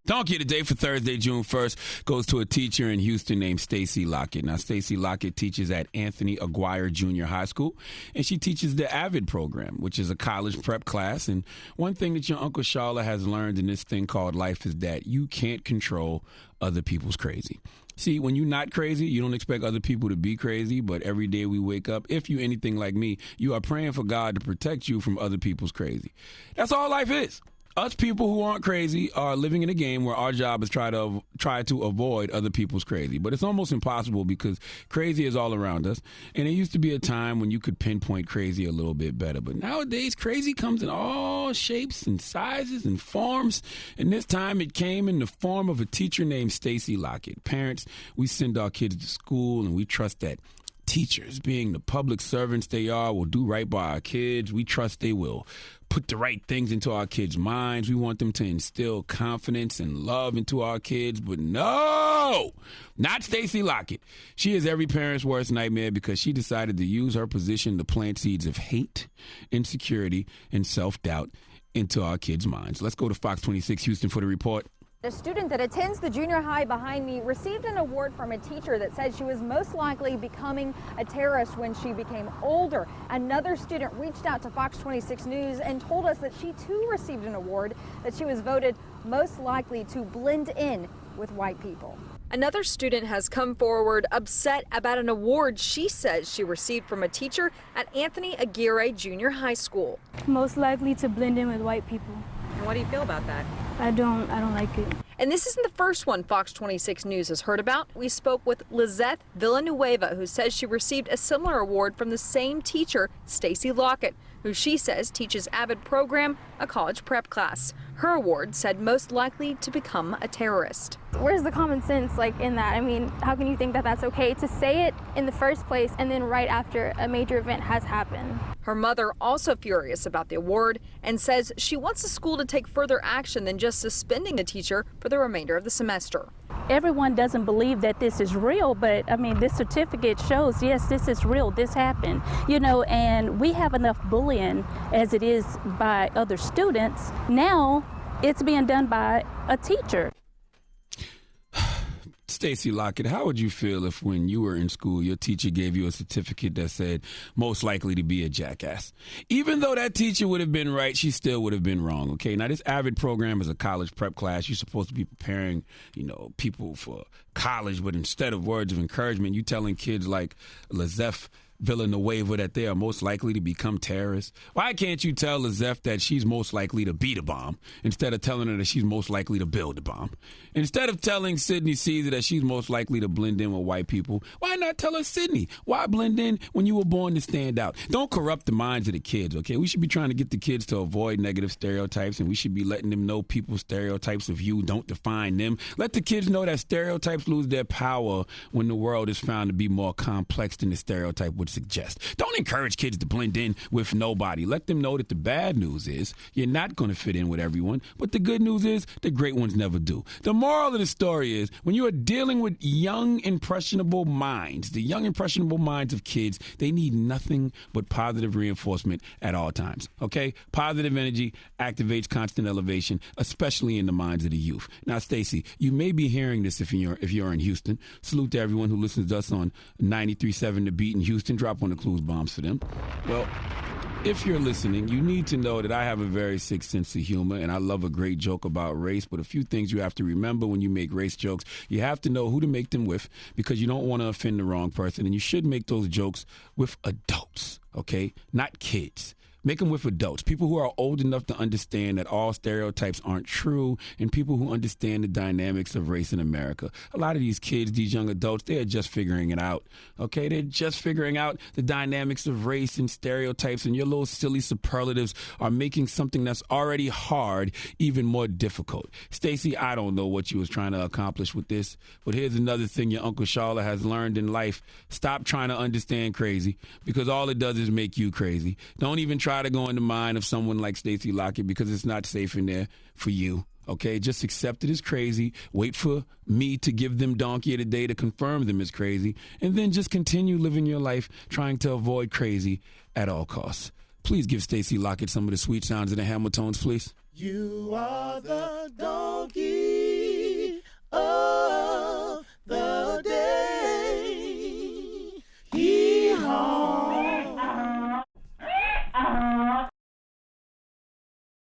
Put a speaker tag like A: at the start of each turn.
A: Donkey of the Day for Thursday, June 1st, goes to a teacher in Houston named Stacy Lockett. Now, Stacy Lockett teaches at Anthony Aguirre Junior High School, and she teaches the AVID program, which is a college prep class. And one thing that your Uncle Sharla has learned in this thing called life is that you can't control other people's crazy. See, when you're not crazy, you don't expect other people to be crazy, but every day we wake up, if you're anything like me, you are praying for God to protect you from other people's crazy. That's all life is. Us people who aren't crazy are living in a game where our job is try to avoid other people's crazy. But it's almost impossible because crazy is all around us. And it used to be a time when you could pinpoint crazy a little bit better. But nowadays, crazy comes in all shapes and sizes and forms. And this time it came in the form of a teacher named Stacy Lockett. Parents, we send our kids to school and we trust that teachers, being the public servants they are, will do right by our kids. We trust they will put the right things into our kids' minds. We want them to instill confidence and love into our kids. But no, not Stacy Lockett. She is every parent's worst nightmare because she decided to use her position to plant seeds of hate, insecurity, and self-doubt into our kids' minds. Let's go to Fox 26 Houston for the report.
B: A student that attends the junior high behind me received an award from a teacher that said she was most likely becoming a terrorist when she became older. Another student reached out to Fox 26 News and told us that she too received an award, that she was voted most likely to blend in with white people. Another student has come forward upset about an award she says she received from a teacher at Anthony Aguirre Junior High School.
C: Most likely to blend in with white people.
B: And what do you feel about that?
C: I don't like it.
B: And this isn't the first one Fox 26 News has heard about. We spoke with Lizeth Villanueva, who says she received a similar award from the same teacher, Stacy Lockett, who she says teaches AVID program, a college prep class. Her award said most likely to become a terrorist.
C: Where's the common sense in that? I mean, how can you think that that's okay to say it in the first place and then right after a major event has happened?
B: Her mother also furious about the award and says she wants the school to take further action than just suspending the teacher for the remainder of the semester.
D: Everyone doesn't believe that this is real, but I mean, this certificate shows, yes, this is real, this happened, and we have enough bullying as it is by other students. Now it's being done by a teacher.
A: Stacy Lockett, how would you feel if when you were in school, your teacher gave you a certificate that said most likely to be a jackass? Even though that teacher would have been right, she still would have been wrong, okay? Now, this AVID program is a college prep class. You're supposed to be preparing, people for college, but instead of words of encouragement, you telling kids like Lizeth Villanueva that they are most likely to become terrorists. Why can't you tell Lizeth that she's most likely to beat a bomb instead of telling her that she's most likely to build a bomb? Instead of telling Sydney Caesar that she's most likely to blend in with white people, why not tell her, Sydney, why blend in when you were born to stand out? Don't corrupt the minds of the kids, okay? We should be trying to get the kids to avoid negative stereotypes, and we should be letting them know people's stereotypes of you don't define them. Let the kids know that stereotypes lose their power when the world is found to be more complex than the stereotype would suggest. Don't encourage kids to blend in with nobody. Let them know that the bad news is you're not going to fit in with everyone, but the good news is the great ones never do. The moral of the story is when you are dealing with young, impressionable minds, the young, impressionable minds of kids, they need nothing but positive reinforcement at all times, okay? Positive energy activates constant elevation, especially in the minds of the youth. Now, Stacy, you may be hearing this if you're in Houston. Salute to everyone who listens to us on 93.7 The Beat in Houston. Drop one of the clues bombs for them. Well, if you're listening, you need to know that I have a very sick sense of humor, and I love a great joke about race, but a few things you have to remember when you make race jokes. You have to know who to make them with because you don't want to offend the wrong person, and you should make those jokes with adults, okay? Not kids. Make them with adults, people who are old enough to understand that all stereotypes aren't true, and people who understand the dynamics of race in America. A lot of these kids, these young adults, they are just figuring it out, okay? They're just figuring out the dynamics of race and stereotypes, and your little silly superlatives are making something that's already hard even more difficult. Stacy, I don't know what you was trying to accomplish with this, but here's another thing your Uncle Sharla has learned in life. Stop trying to understand crazy, because all it does is make you crazy. Don't even try to go in the mind of someone like Stacy Lockett because it's not safe in there for you. Okay, just accept it as crazy. Wait for me to give them Donkey of the Day to confirm them as crazy, and then just continue living your life trying to avoid crazy at all costs. Please give Stacy Lockett some of the sweet sounds of the Hamiltones, please.
E: You are the